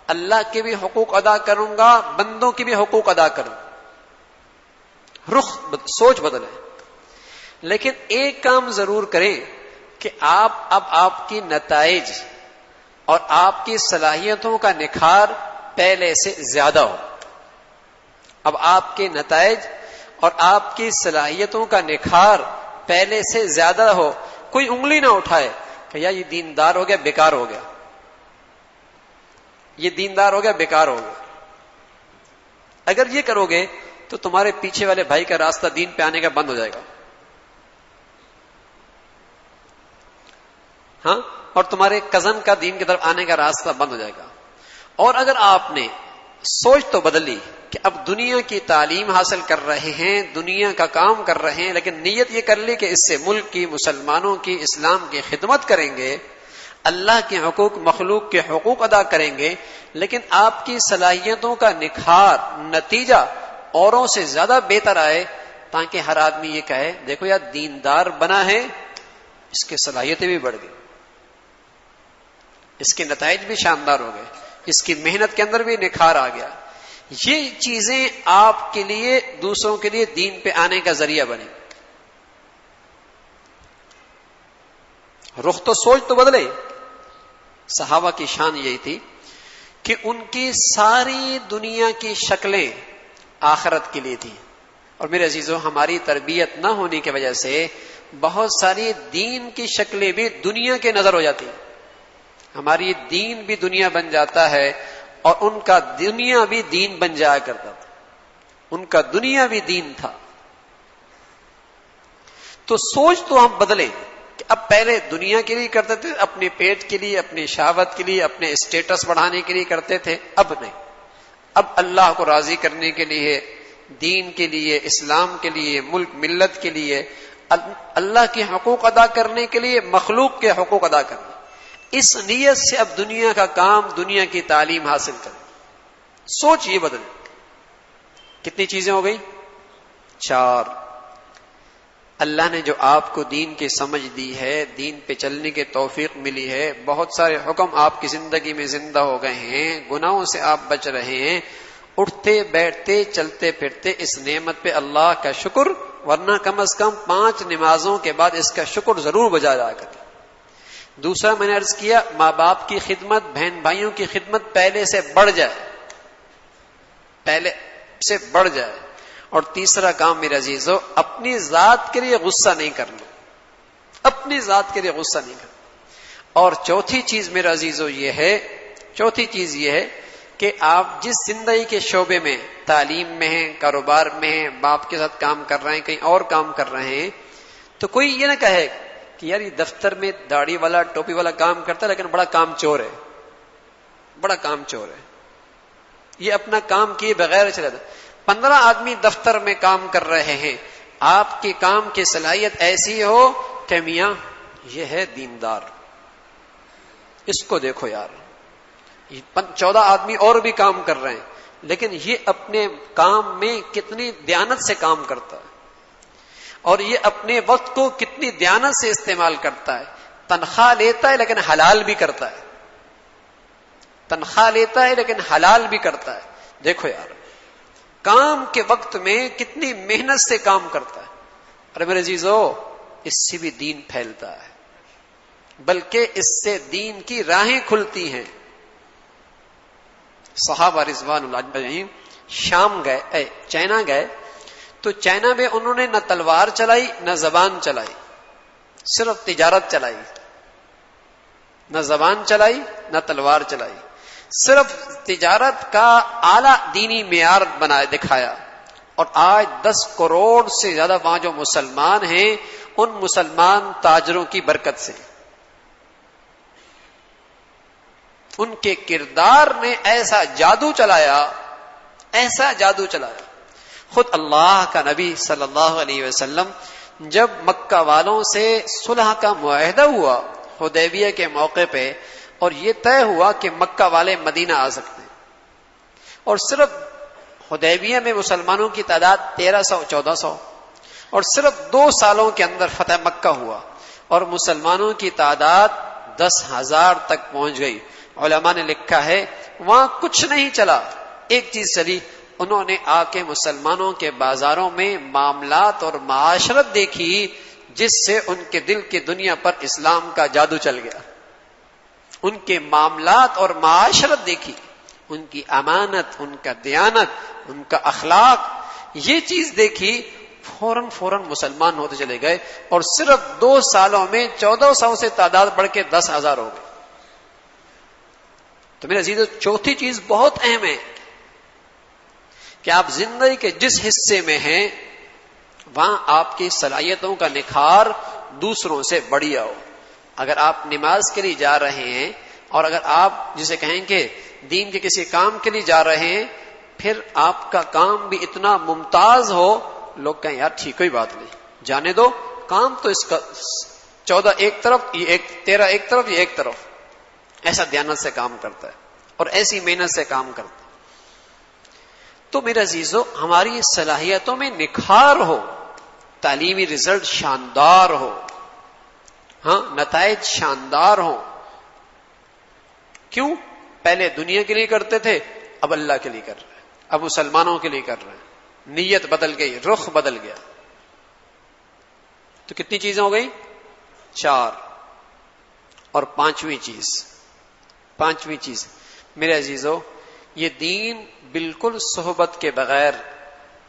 اللہ کے بھی حقوق ادا کروں گا، بندوں کے بھی حقوق ادا کروں. سوچ بدلیں. لیکن ایک کام ضرور کریں کہ اب آپ کی نتائج اور آپ کی صلاحیتوں کا نکھار پہلے سے زیادہ ہو. اب آپ کے نتائج اور آپ کی صلاحیتوں کا نکھار پہلے سے زیادہ ہو. کوئی انگلی نہ اٹھائے کہ یا یہ دیندار ہو گیا بیکار ہو گیا، یہ دیندار ہو گیا بیکار ہو گیا. اگر یہ کرو گے تو تمہارے پیچھے والے بھائی کا راستہ دین پہ آنے کا بند ہو جائے گا، ہاں، اور تمہارے کزن کا دین کی طرف آنے کا راستہ بند ہو جائے گا. اور اگر آپ نے سوچ تو بدلی کہ اب دنیا کی تعلیم حاصل کر رہے ہیں، دنیا کا کام کر رہے ہیں، لیکن نیت یہ کر لی کہ اس سے ملک کی، مسلمانوں کی، اسلام کی خدمت کریں گے، اللہ کے حقوق، مخلوق کے حقوق ادا کریں گے، لیکن آپ کی صلاحیتوں کا نکھار، نتیجہ اوروں سے زیادہ بہتر آئے، تاکہ ہر آدمی یہ کہے دیکھو یار دیندار بنا ہے، اس کی صلاحیتیں بھی بڑھ گئی، اس کے نتائج بھی شاندار ہو گئے، اس کی محنت کے اندر بھی نکھار آ گیا. یہ چیزیں آپ کے لیے، دوسروں کے لیے دین پہ آنے کا ذریعہ بنے. رخ تو سوچ تو بدلے. صحابہ کی شان یہی تھی کہ ان کی ساری دنیا کی شکلیں آخرت کے لیے تھی. اور میرے عزیزو، ہماری تربیت نہ ہونے کی وجہ سے بہت ساری دین کی شکلیں بھی دنیا کے نظر ہو جاتی ہیں. ہماری دین بھی دنیا بن جاتا ہے اور ان کا دنیا بھی دین بن جایا کرتا تھا. ان کا دنیا بھی دین تھا. تو سوچ تو ہم بدلیں کہ اب پہلے دنیا کے لیے کرتے تھے، اپنے پیٹ کے لیے، اپنی شہوت کے لیے، اپنے اسٹیٹس بڑھانے کے لیے کرتے تھے، اب نہیں. اب اللہ کو راضی کرنے کے لیے، دین کے لیے، اسلام کے لیے، ملک ملت کے لیے، اللہ کے حقوق ادا کرنے کے لیے، مخلوق کے حقوق ادا کرنے، اس نیت سے اب دنیا کا کام، دنیا کی تعلیم حاصل کریں. سوچ یہ بدل. کتنی چیزیں ہو گئی؟ 4. اللہ نے جو آپ کو دین کی سمجھ دی ہے، دین پہ چلنے کی توفیق ملی ہے، بہت سارے حکم آپ کی زندگی میں زندہ ہو گئے ہیں، گناہوں سے آپ بچ رہے ہیں، اٹھتے بیٹھتے چلتے پھرتے اس نعمت پہ اللہ کا شکر، ورنہ کم از کم 5 نمازوں کے بعد اس کا شکر ضرور بجا جا کر. دوسرا میں نے عرض کیا، ماں باپ کی خدمت، بہن بھائیوں کی خدمت پہلے سے بڑھ جائے، پہلے سے بڑھ جائے. اور تیسرا کام میرے عزیزو، اپنی ذات کے لیے غصہ نہیں کرنا، اپنی ذات کے لیے غصہ نہیں کرنا. اور چوتھی چیز میرے عزیزو یہ ہے کہ آپ جس زندگی کے شعبے میں، تعلیم میں ہیں، کاروبار میں ہیں، باپ کے ساتھ کام کر رہے ہیں، کہیں اور کام کر رہے ہیں، تو کوئی یہ نہ کہے کہ یار یہ دفتر میں داڑھی والا، ٹوپی والا کام کرتا ہے لیکن بڑا کام چور ہے، بڑا کام چور ہے، یہ اپنا کام کیے بغیر چلا جاتا. 15 آدمی دفتر میں کام کر رہے ہیں، آپ کے کام کی صلاحیت ایسی ہو کہ میاں یہ ہے دیندار، اس کو دیکھو یار. 14 آدمی اور بھی کام کر رہے ہیں، لیکن یہ اپنے کام میں کتنی دیانت سے کام کرتا ہے، اور یہ اپنے وقت کو کتنی دیانت سے استعمال کرتا ہے. تنخواہ لیتا ہے لیکن حلال بھی کرتا ہے، تنخواہ لیتا ہے لیکن حلال بھی کرتا ہے. دیکھو یار کام کے وقت میں کتنی محنت سے کام کرتا ہے. ارے میرے عزیزو، اس سے بھی دین پھیلتا ہے، بلکہ اس سے دین کی راہیں کھلتی ہیں. صحابہ رضوان اللہ اجمعین شام گئے، چائنا گئے، تو چائنا میں انہوں نے نہ تلوار چلائی نہ زبان چلائی، صرف تجارت چلائی، نہ زبان چلائی نہ تلوار چلائی، صرف تجارت کا اعلیٰ دینی معیار بنائے دکھایا. اور آج 10 کروڑ سے زیادہ وہاں جو مسلمان ہیں، ان مسلمان تاجروں کی برکت سے، ان کے کردار نے ایسا جادو چلایا، ایسا جادو چلایا. خود اللہ کا نبی صلی اللہ علیہ وسلم جب مکہ والوں سے صلح کا معاہدہ ہوا حدیبیہ کے موقع پہ، اور یہ طے ہوا کہ مکہ والے مدینہ آ سکتے ہیں، اور صرف حدیبیہ میں مسلمانوں کی تعداد 1300-1400، اور صرف 2 سالوں کے اندر فتح مکہ ہوا اور مسلمانوں کی تعداد 10,000 تک پہنچ گئی. علماء نے لکھا ہے وہاں کچھ نہیں چلا، ایک چیز چلی، انہوں نے آ کے مسلمانوں کے بازاروں میں معاملات اور معاشرت دیکھی، جس سے ان کے دل کی دنیا پر اسلام کا جادو چل گیا. ان کے معاملات اور معاشرت دیکھی، ان کی امانت، ان کا دیانت، ان کا اخلاق، یہ چیز دیکھی، فوراً مسلمان ہوتے چلے گئے، اور صرف 2 سالوں میں 1400 سے تعداد بڑھ کے 10,000 ہو گئی. تو میرے عزیزو، چوتھی چیز بہت اہم ہے کہ آپ زندگی کے جس حصے میں ہیں وہاں آپ کی صلاحیتوں کا نکھار دوسروں سے بڑھیا ہو. اگر آپ نماز کے لیے جا رہے ہیں، اور اگر آپ جسے کہیں کہ دین کے کسی کام کے لیے جا رہے ہیں، پھر آپ کا کام بھی اتنا ممتاز ہو، لوگ کہیں یار ٹھیک کوئی بات نہیں، جانے دو، کام تو اس کا 14 ایک طرف، یہ 13 ایک طرف، یہ ایک طرف، ایسا دیانت سے کام کرتا ہے اور ایسی محنت سے کام کرتا ہے. تو میرے عزیزو، ہماری صلاحیتوں میں نکھار ہو، تعلیمی رزلٹ شاندار ہو، ہاں نتائج شاندار ہو. کیوں؟ پہلے دنیا کے لیے کرتے تھے، اب اللہ کے لیے کر رہے ہیں، اب مسلمانوں کے لیے کر رہے ہیں، نیت بدل گئی، رخ بدل گیا. تو کتنی چیزیں ہو گئی؟ 4. اور پانچویں چیز میرے عزیزو، یہ دین بالکل صحبت کے بغیر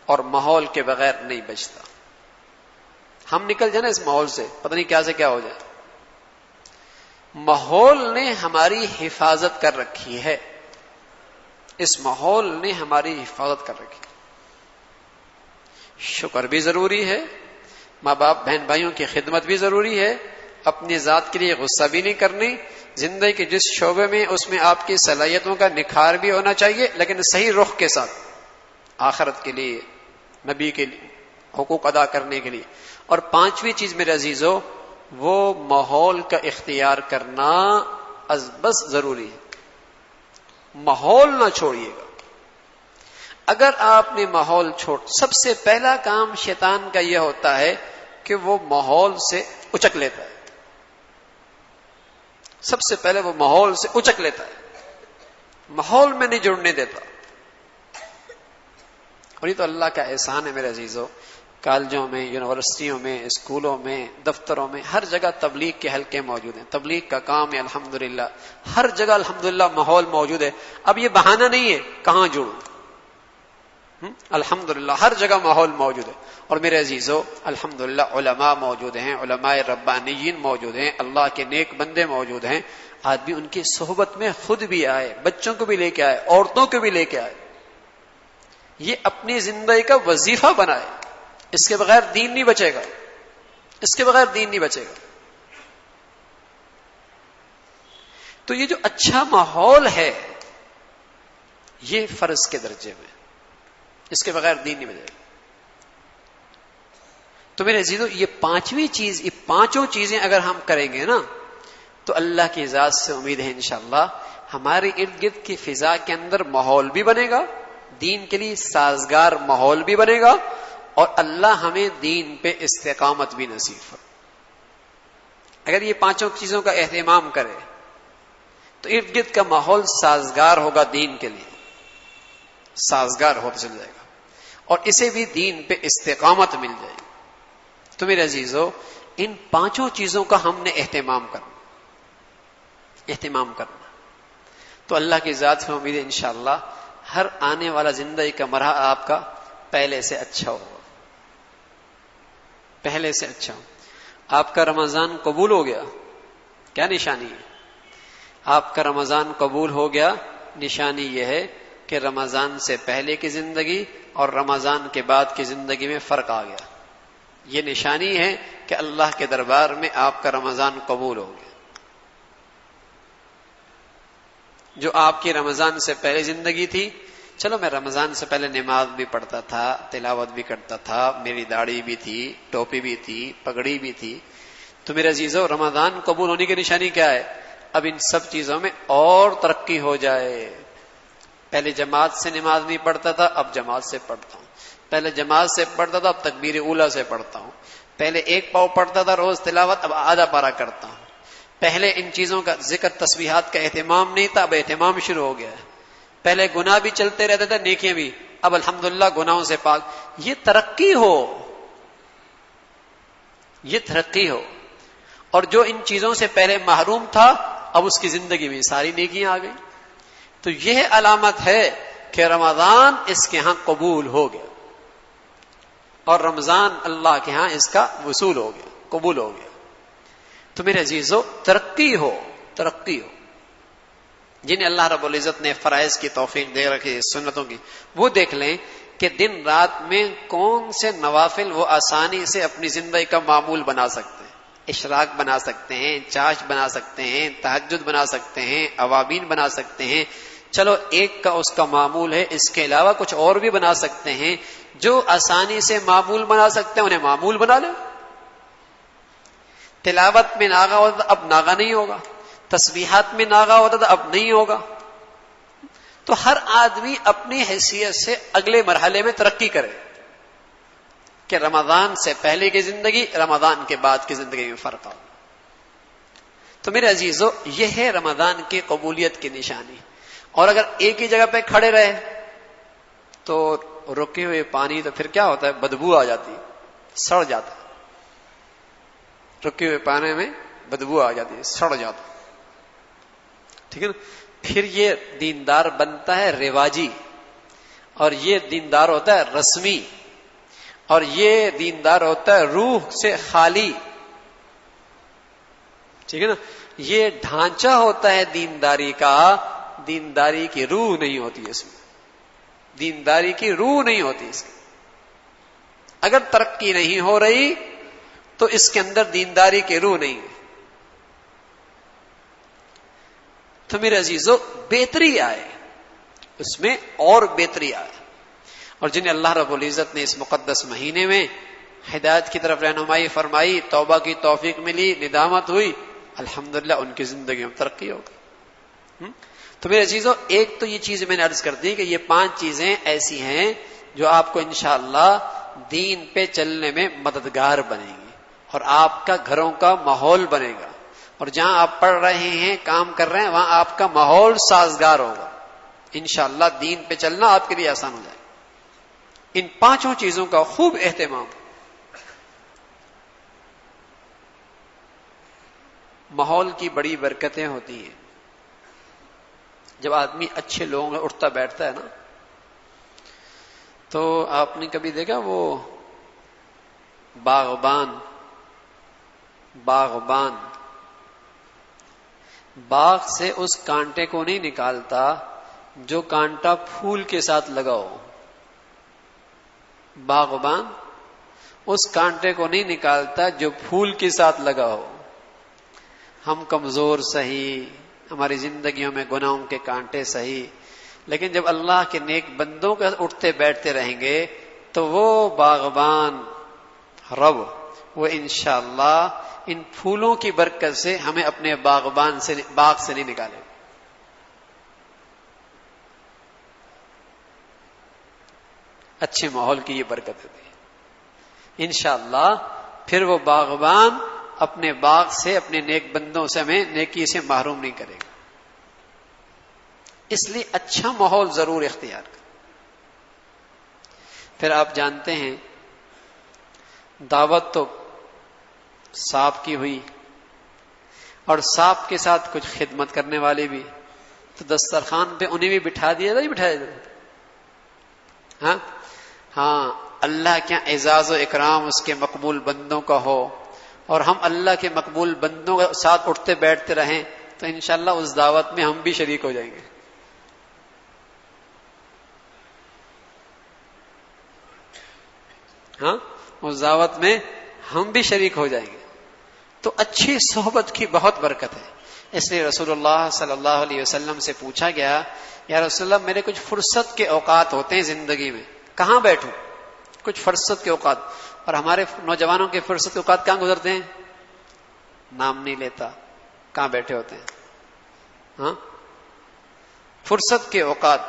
اور ماحول کے بغیر نہیں بچتا. ہم نکل جائیں نا اس ماحول سے، پتہ نہیں کیا سے کیا ہو جائے. ماحول نے ہماری حفاظت کر رکھی ہے، اس ماحول نے ہماری حفاظت کر رکھی. شکر بھی ضروری ہے، ماں باپ بہن بھائیوں کی خدمت بھی ضروری ہے، اپنی ذات کے لیے غصہ بھی نہیں کرنی. زندگی کے جس شعبے میں اس میں آپ کی صلاحیتوں کا نکھار بھی ہونا چاہیے، لیکن صحیح رخ کے ساتھ، آخرت کے لیے، نبی کے لیے، حقوق ادا کرنے کے لیے. اور پانچویں چیز میرے عزیزو، وہ ماحول کا اختیار کرنا بس ضروری ہے. ماحول نہ چھوڑیے گا. اگر آپ نے ماحول چھوڑ، سب سے پہلا کام شیطان کا یہ ہوتا ہے کہ وہ ماحول سے اچک لیتا ہے. سب سے پہلے وہ ماحول سے اچک لیتا ہے، ماحول میں نہیں جڑنے دیتا. اور یہ تو اللہ کا احسان ہے میرے عزیزو. کالجوں میں، یونیورسٹیوں میں، اسکولوں میں، دفتروں میں، ہر جگہ تبلیغ کے حلقے موجود ہیں. تبلیغ کا کام ہے الحمدللہ، ہر جگہ الحمدللہ ماحول موجود ہے. اب یہ بہانہ نہیں ہے کہاں جڑوں، الحمدللہ ہر جگہ ماحول موجود ہے. اور میرے عزیزو، الحمدللہ علماء موجود ہیں، علماء ربانیین موجود ہیں، اللہ کے نیک بندے موجود ہیں. آدمی ان کی صحبت میں خود بھی آئے، بچوں کو بھی لے کے آئے، عورتوں کو بھی لے کے آئے. یہ اپنی زندگی کا وظیفہ بنائے. اس کے بغیر دین نہیں بچے گا، اس کے بغیر دین نہیں بچے گا. تو یہ جو اچھا ماحول ہے یہ فرض کے درجے میں، اس کے بغیر دین نہیں بچے گا. تو میرے عزیزو، یہ پانچویں چیز، یہ پانچوں چیزیں اگر ہم کریں گے نا تو اللہ کی ذات سے امید ہے انشاءاللہ ہمارے ارد گرد کی فضا کے اندر ماحول بھی بنے گا، دین کے لیے سازگار ماحول بھی بنے گا، اور اللہ ہمیں دین پہ استقامت بھی نصیب ہو. اگر یہ پانچوں چیزوں کا اہتمام کرے تو ارد گرد کا ماحول سازگار ہوگا، دین کے لیے سازگار ہوتا چل جائے گا، اور اسے بھی دین پہ استقامت مل جائے گی. تو میرے عزیزو، ان پانچوں چیزوں کا ہم نے اہتمام کرنا. تو تو اللہ کی ذات سے امید ہے انشاءاللہ ہر آنے والا زندگی کا مرحلہ آپ کا پہلے سے اچھا ہوگا، پہلے سے اچھا ہو. آپ کا رمضان قبول ہو گیا، کیا نشانی ہے؟ آپ کا رمضان قبول ہو گیا، نشانی یہ ہے کہ رمضان سے پہلے کی زندگی اور رمضان کے بعد کی زندگی میں فرق آ گیا. یہ نشانی ہے کہ اللہ کے دربار میں آپ کا رمضان قبول ہو گیا. جو آپ کی رمضان سے پہلے زندگی تھی، چلو میں رمضان سے پہلے نماز بھی پڑھتا تھا، تلاوت بھی کرتا تھا، میری داڑھی بھی تھی، ٹوپی بھی تھی، پگڑی بھی تھی، تو میرے عزیزو رمضان قبول ہونے کی نشانی کیا ہے؟ اب ان سب چیزوں میں اور ترقی ہو جائے. پہلے جماعت سے نماز نہیں پڑھتا تھا، اب جماعت سے پڑھتا ہوں. پہلے جماعت سے پڑھتا تھا، اب تکبیر اولیٰ سے پڑھتا ہوں. پہلے ایک پاؤ پڑھتا تھا روز تلاوت، اب آدھا پارا کرتا ہوں. پہلے ان چیزوں کا ذکر تسبیحات کا اہتمام نہیں تھا، اب اہتمام شروع ہو گیا ہے. پہلے گناہ بھی چلتے رہتے تھے، نیکیاں بھی، اب الحمدللہ گناہوں سے پاک. یہ ترقی ہو، یہ ترقی ہو. اور جو ان چیزوں سے پہلے محروم تھا اب اس کی زندگی میں ساری نیکیاں آ گئی. تو یہ علامت ہے کہ رمضان اس کے ہاں قبول ہو گیا، اور رمضان اللہ کے ہاں اس کا وصول ہو گیا، قبول ہو گیا. تو میرے عزیزو ترقی ہو، ترقی ہو. جنہیں اللہ رب العزت نے فرائض کی توفیق دے رکھی، سنتوں کی، وہ دیکھ لیں کہ دن رات میں کون سے نوافل وہ آسانی سے اپنی زندگی کا معمول بنا سکتے ہیں. اشراق بنا سکتے ہیں، چاش بنا سکتے ہیں، تہجد بنا سکتے ہیں، اوابین بنا سکتے ہیں. چلو ایک کا اس کا معمول ہے، اس کے علاوہ کچھ اور بھی بنا سکتے ہیں. جو آسانی سے معمول بنا سکتے ہیں انہیں معمول بنا لیں. تلاوت میں ناغا ہوتا تھا، اب ناغا نہیں ہوگا. تسبیحات میں ناغا ہوتا تھا، اب نہیں ہوگا. تو ہر آدمی اپنی حیثیت سے اگلے مرحلے میں ترقی کرے کہ رمضان سے پہلے کی زندگی، رمضان کے بعد کی زندگی میں فرق آؤ. تو میرے عزیزو یہ ہے رمضان کی قبولیت کی نشانی. اور اگر ایک ہی جگہ پہ کھڑے رہے تو رکے ہوئے پانی تو پھر کیا ہوتا ہے؟ بدبو آ جاتی، سڑ جاتا. رکے ہوئے پانی میں بدبو آ جاتی ہے، سڑ جاتا. ٹھیک ہے نا؟ پھر یہ دیندار بنتا ہے رواجی، اور یہ دیندار ہوتا ہے رسمی، اور یہ دیندار ہوتا ہے روح سے خالی. ٹھیک ہے نا؟ یہ ڈھانچہ ہوتا ہے دینداری کا، دینداری کی روح نہیں ہوتی اس میں، دینداری کی روح نہیں ہوتی اس کی. اگر ترقی نہیں ہو رہی تو اس کے اندر دینداری کی روح نہیں ہے. تو میرے عزیزو بہتری آئے اس میں، اور بہتری آئے. اور جنہیں اللہ رب العزت نے اس مقدس مہینے میں ہدایت کی طرف رہنمائی فرمائی، توبہ کی توفیق ملی، ندامت ہوئی، الحمدللہ ان کی زندگی میں ترقی ہوگی. تو میرے عزیزو ایک تو یہ چیز میں نے عرض کر دی کہ یہ 5 چیزیں ایسی ہیں جو آپ کو انشاءاللہ دین پہ چلنے میں مددگار بنے گی، اور آپ کا گھروں کا ماحول بنے گا، اور جہاں آپ پڑھ رہے ہیں، کام کر رہے ہیں، وہاں آپ کا ماحول سازگار ہوگا. انشاءاللہ دین پہ چلنا آپ کے لیے آسان ہو جائے. ان 5 چیزوں کا خوب اہتمام. ماحول کی بڑی برکتیں ہوتی ہیں. جب آدمی اچھے لوگوں میں اٹھتا بیٹھتا ہے نا، تو آپ نے کبھی دیکھا وہ باغبان باغ سے اس کانٹے کو نہیں نکالتا جو کانٹا پھول کے ساتھ لگا ہو. باغبان اس کانٹے کو نہیں نکالتا جو پھول کے ساتھ لگا ہو. ہم کمزور سہی، ہماری زندگیوں میں گناہوں کے کانٹے سہی، لیکن جب اللہ کے نیک بندوں کے اٹھتے بیٹھتے رہیں گے تو وہ باغبان رب وہ انشاءاللہ ان پھولوں کی برکت سے ہمیں اپنے باغ سے نہیں نکالے. اچھے ماحول کی یہ برکت ہوتی ہے انشاءاللہ. پھر وہ باغبان اپنے باغ سے، اپنے نیک بندوں سے ہمیں نیکی سے محروم نہیں کرے گا. اس لیے اچھا ماحول ضرور اختیار کریں. پھر آپ جانتے ہیں دعوت تو صاحب کی ہوئی، اور صاحب کے ساتھ کچھ خدمت کرنے والے بھی. تو دسترخوان پہ انہیں بھی بٹھا دیا تھا، نہیں بٹھایا تھا؟ ہاں اللہ کے اعزاز و اکرام اس کے مقبول بندوں کا ہو اور ہم اللہ کے مقبول بندوں کے ساتھ اٹھتے بیٹھتے رہیں تو انشاءاللہ اس دعوت میں ہم بھی شریک ہو جائیں گے. ہاں اس دعوت میں ہم بھی شریک ہو جائیں گے. تو اچھی صحبت کی بہت برکت ہے. اس لیے رسول اللہ صلی اللہ علیہ وسلم سے پوچھا گیا یا رسول اللہ میرے کچھ فرصت کے اوقات ہوتے ہیں زندگی میں، کہاں بیٹھوں؟ کچھ فرصت کے اوقات. اور ہمارے نوجوانوں کے فرصت کے اوقات کہاں گزرتے ہیں؟ نام نہیں لیتا، کہاں بیٹھے ہوتے ہیں. ہاں فرصت کے اوقات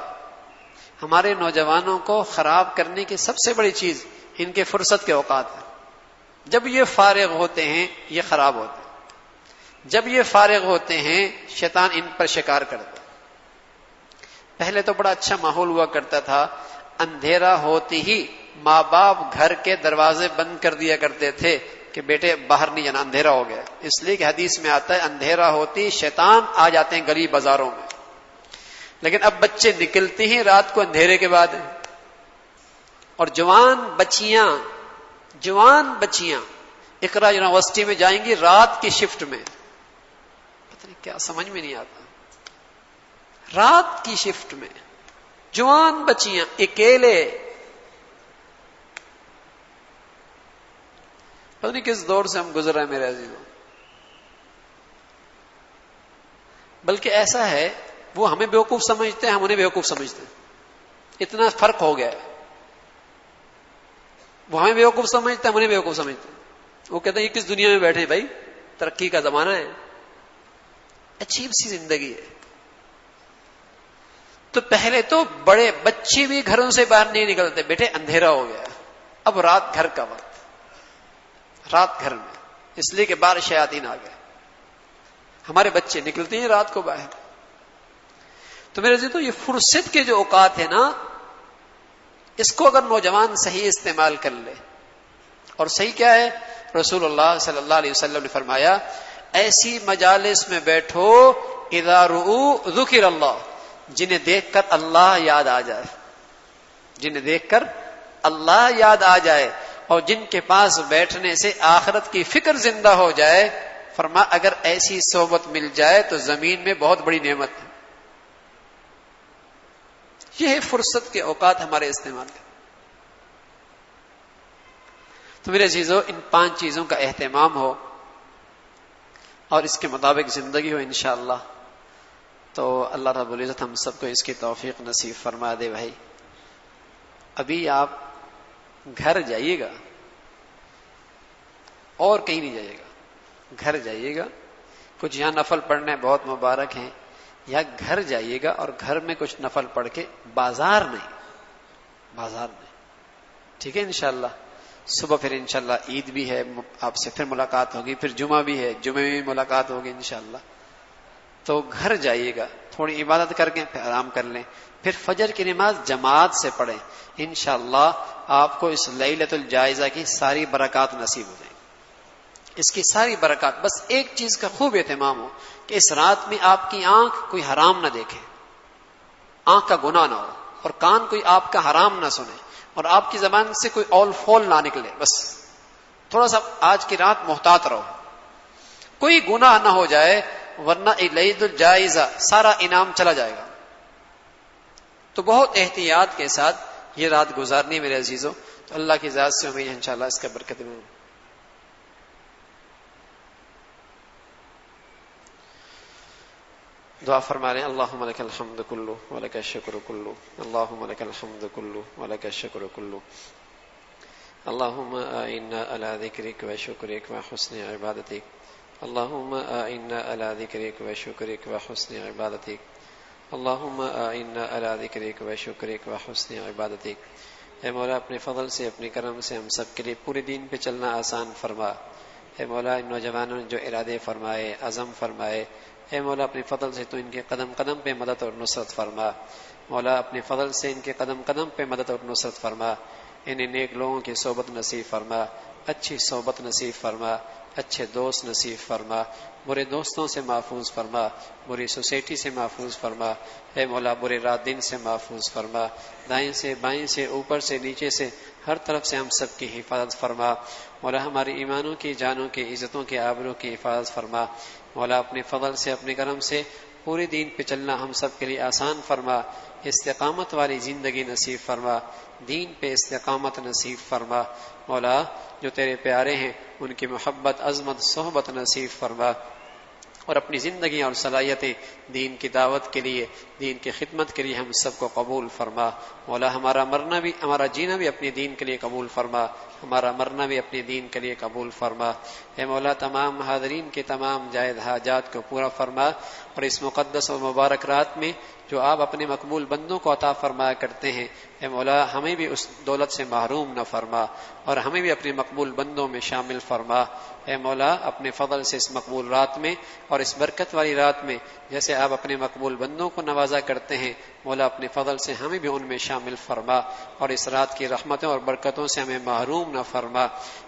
ہمارے نوجوانوں کو خراب کرنے کی سب سے بڑی چیز ان کے فرصت کے اوقات ہیں. جب یہ فارغ ہوتے ہیں یہ خراب ہوتے ہیں، جب یہ فارغ ہوتے ہیں شیطان ان پر شکار کرتا ہے. پہلے تو بڑا اچھا ماحول ہوا کرتا تھا، اندھیرا ہوتی ہی ماں باپ گھر کے دروازے بند کر دیا کرتے تھے کہ بیٹے باہر نہیں جانا، اندھیرا ہو گیا. اس لیے کہ حدیث میں آتا ہے اندھیرا ہوتی شیطان آ جاتے ہیں گلی بازاروں میں. لیکن اب بچے نکلتے ہیں رات کو اندھیرے کے بعد، اور جوان بچیاں اقرا یونیورسٹی میں جائیں گی رات کی شفٹ میں. پتہ نہیں کیا سمجھ میں نہیں آتا، رات کی شفٹ میں جوان بچیاں اکیلے. پتہ نہیں کس دور سے ہم گزر رہے ہیں میرے عزیزوں. بلکہ ایسا ہے وہ ہمیں بیوقوف سمجھتے ہیں، ہم انہیں بیوقوف سمجھتے ہیں. اتنا فرق ہو گیا ہے. وہ ہمیں بیوقوف سمجھتے ہیں، ہم انہیں بیوقوف سمجھتے ہیں. وہ کہتے ہیں یہ کس دنیا میں بیٹھے ہیں بھائی، ترقی کا زمانہ ہے، عجیب سی زندگی ہے. تو پہلے تو بڑے بچے بھی گھروں سے باہر نہیں نکلتے، بیٹے اندھیرا ہو گیا، اب رات گھر کا وقت، رات گھر میں، اس لیے کہ باہر شیاطین آ گئے. ہمارے بچے نکلتے ہیں رات کو باہر. تو میرے عزیزو یہ فرصت کے جو اوقات ہیں نا، اس کو اگر نوجوان صحیح استعمال کر لے. اور صحیح کیا ہے؟ رسول اللہ صلی اللہ علیہ وسلم نے فرمایا ایسی مجالس میں بیٹھو اذا رؤوا ذکر اللہ، جنہیں دیکھ کر اللہ یاد آ جائے، جنہیں دیکھ کر اللہ یاد آ جائے، اور جن کے پاس بیٹھنے سے آخرت کی فکر زندہ ہو جائے. فرما اگر ایسی صحبت مل جائے تو زمین میں بہت بڑی نعمت ہے. یہ ہے فرصت کے اوقات ہمارے استعمال کا. تو میرے عزیزو ان 5 چیزوں کا اہتمام ہو اور اس کے مطابق زندگی ہو انشاءاللہ، تو اللہ رب العزت ہم سب کو اس کی توفیق نصیب فرما دے. بھائی ابھی آپ گھر جائیے گا اور کہیں نہیں جائیے گا، گھر جائیے گا. کچھ یہاں نفل پڑھنے بہت مبارک ہیں، یا گھر جائیے گا اور گھر میں کچھ نفل پڑھ کے بازار نہیں. ٹھیک ہے انشاءاللہ. صبح پھر انشاءاللہ عید بھی ہے، آپ سے پھر ملاقات ہوگی، پھر جمعہ بھی ہے، جمعے میں بھی ملاقات ہوگی انشاءاللہ. تو گھر جائیے گا، تھوڑی عبادت کر کے پھر آرام کر لیں، پھر فجر کی نماز جماعت سے پڑھیں. انشاءاللہ آپ کو اس لیلۃ الجائزہ کی ساری برکات نصیب ہو جائیں گی، اس کی ساری برکات. بس ایک چیز کا خوب اہتمام ہو کہ اس رات میں آپ کی آنکھ کوئی حرام نہ دیکھے، آنکھ کا گناہ نہ ہو، اور کان کوئی آپ کا حرام نہ سنے، اور آپ کی زبان سے کوئی اول فول نہ نکلے. بس تھوڑا سا آج کی رات محتاط رہو، کوئی گناہ نہ ہو جائے، ورنہ لیلۃ الجائزہ سارا انعام چلا جائے گا. تو بہت احتیاط کے ساتھ یہ رات گزارنی میرے عزیزوں. تو اللہ کی ذات سے امید ہے انشاءاللہ اس کا برکت میں. دعا فرما رہے ہیں اللہم لک الحمد کلو ولک الشکر کلو، اللہم لک الحمد کلو ولک الشکر کلو، اللہم اعنا علی ذکرک و شکرک و حسن عبادتک، اللہم اعنا علی ذکرک و شکرک و حسن عبادتک، اللہم اعنا علی ذکرک و شکرک و حسن عبادتک. اے مولا اپنے فضل سے، اپنے کرم سے ہم سب کے لیے پورے دین پہ چلنا آسان فرما. اے مولا ان نوجوانوں نے جو ارادے فرمائے، عزم فرمائے، اے مولا اپنے فضل سے تو ان کے قدم قدم پہ مدد اور نصرت فرما. مولا اپنے فضل سے ان کے قدم قدم پہ مدد اور نصرت فرما. انہیں نیک لوگوں کی صحبت نصیب فرما. اچھی صحبت نصیب فرما، اچھے دوست نصیب فرما، برے دوستوں سے محفوظ فرما، بری سوسائٹی سے محفوظ فرما، اے مولا برے رات دن سے محفوظ فرما، دائیں سے بائیں سے اوپر سے نیچے سے ہر طرف سے ہم سب کی حفاظت فرما، مولا ہماری ایمانوں کی، جانوں کی، عزتوں کی، آبروں کی حفاظت فرما، مولا اپنے فضل سے، اپنے کرم سے پورے دین پہ چلنا ہم سب کے لیے آسان فرما، استقامت والی زندگی نصیب فرما، دین پہ استقامت نصیب فرما، مولا جو تیرے پیارے ہیں ان کی محبت، عظمت، صحبت نصیب فرما، اور اپنی زندگی اور صلاحیتیں دین کی دعوت کے لیے، دین کی خدمت کے لیے ہم سب کو قبول فرما، مولا ہمارا مرنا بھی، ہمارا جینا بھی اپنے دین کے لیے قبول فرما، ہمارا مرنا بھی اپنے دین کے لیے قبول فرما، اے مولا تمام حاضرین کے تمام جائز حاجات کو پورا فرما، اور اس مقدس اور مبارک رات میں جو آپ اپنے مقبول بندوں کو عطا فرمایا کرتے ہیں، اے مولا ہمیں بھی اس دولت سے محروم نہ فرما، اور ہمیں بھی اپنے مقبول بندوں میں شامل فرما، اے مولا اپنے فضل سے اس مقبول رات میں اور اس برکت والی رات میں جیسے آپ اپنے مقبول بندوں کو نوازا کرتے ہیں، مولا اپنے فضل سے ہمیں بھی ان میں شامل فرما، اور اس رات کی رحمتوں اور برکتوں سے ہمیں محروم نہ فرما،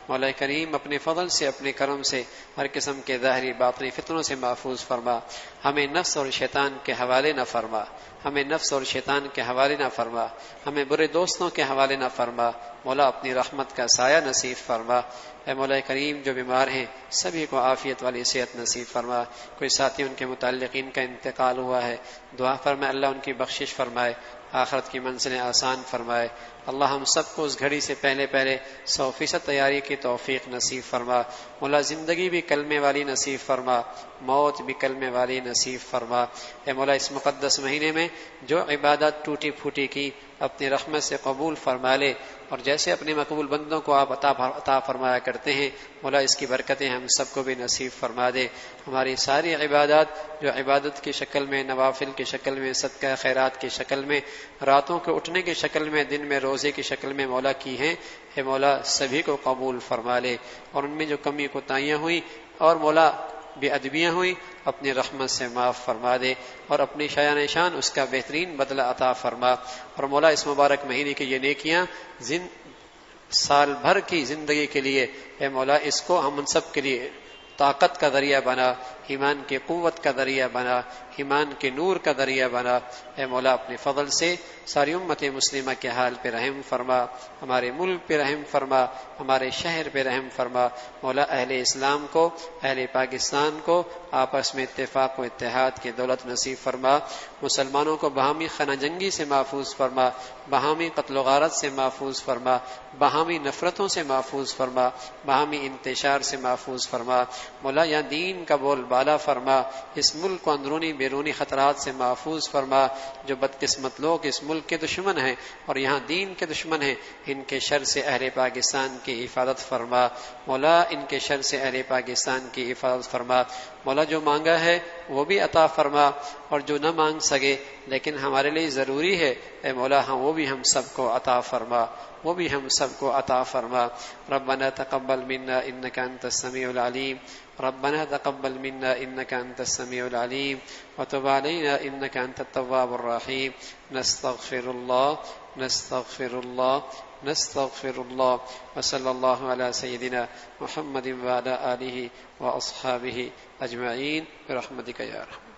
مولا کریم اپنے فضل سے، اپنے کرم سے ہر قسم کے ظاہری باطنی فتنوں سے محفوظ فرما، ہمیں نفس اور شیطان کے حوالے نہ فرما، ہمیں نفس اور شیطان کے حوالے نہ فرما، ہمیں برے دوستوں کے حوالے نہ فرما، مولا اپنی رحمت کا سایہ نصیب فرما، اے مولا کریم جو بیمار ہیں سبھی کو عافیت والی صحت نصیب فرما، کوئی ساتھی ان کے متعلقین کا انتقال ہوا ہے، دعا فرمائے اللہ ان کی بخشش فرمائے، آخرت کی منزلیں آسان فرمائے، اللہ ہم سب کو اس گھڑی سے پہلے 100% تیاری کی توفیق نصیب فرما، مولا زندگی بھی کلمے والی نصیب فرما، موت بھی کلمے والی نصیب فرما، اے مولا اس مقدس مہینے میں جو عبادت ٹوٹی پھوٹی کی اپنی رحمت سے قبول فرما لے، اور جیسے اپنے مقبول بندوں کو آپ عطا فرمایا کرتے ہیں، مولا اس کی برکتیں ہم سب کو بھی نصیب فرما دے، ہماری ساری عبادات جو عبادت کی شکل میں، نوافل کی شکل میں، صدقہ خیرات کی شکل میں، راتوں کے اٹھنے کی شکل میں، دن میں روزے کی شکل میں مولا کی ہیں، اے مولا سبھی کو قبول فرما لے، اور ان میں جو کمی کوتاہیاں ہوئی اور مولا بے ادبیاں ہوئی اپنی رحمت سے معاف فرما دے، اور اپنی شایان شان اس کا بہترین بدلہ عطا فرما، اور مولا اس مبارک مہینے کی یہ نیکیاں سال بھر کی زندگی کے لیے، اے مولا اس کو ہم ان سب کے لیے طاقت کا ذریعہ بنا، ایمان کی قوت کا ذریعہ بنا، ایمان کے نور کا ذریعہ بنا، اے مولا اپنے فضل سے ساری امت مسلمہ کے حال پہ رحم فرما، ہمارے ملک پہ رحم فرما، ہمارے شہر پہ رحم فرما، مولا اہل اسلام کو، اہل پاکستان کو آپس میں اتفاق و اتحاد کی دولت نصیب فرما، مسلمانوں کو باہمی خانہ جنگی سے محفوظ فرما، باہمی قتل و غارت سے محفوظ فرما، باہمی نفرتوں سے محفوظ فرما، باہمی انتشار سے محفوظ فرما، مولا یا دین کا بول بالا فرما، اس ملک کو اندرونی بیرونی خطرات سے محفوظ فرما، جو بدقسمت لوگ اس ملک کے دشمن ہیں اور یہاں دین کے دشمن ہیں، ان کے شر سے اہل پاکستان کی حفاظت فرما، مولا ان کے شر سے اہل پاکستان کی حفاظت فرما، مولا جو مانگا ہے وہ بھی عطا فرما، اور جو نہ مانگ سکے لیکن ہمارے لیے ضروری ہے، اے مولا ہاں وہ بھی ہم سب کو عطا فرما، وہ بھی ہم سب کو عطا فرما، ربنا تقبل منا انك انت السميع العليم، ربنا تقبل منا انك انت السميع العليم وتب علينا انك انت التواب الرحيم، نستغفر الله نستغفر الله نستغفر الله، وصلى الله على سيدنا محمد وعلى آله وأصحابه أجمعين برحمتك يا رحمن.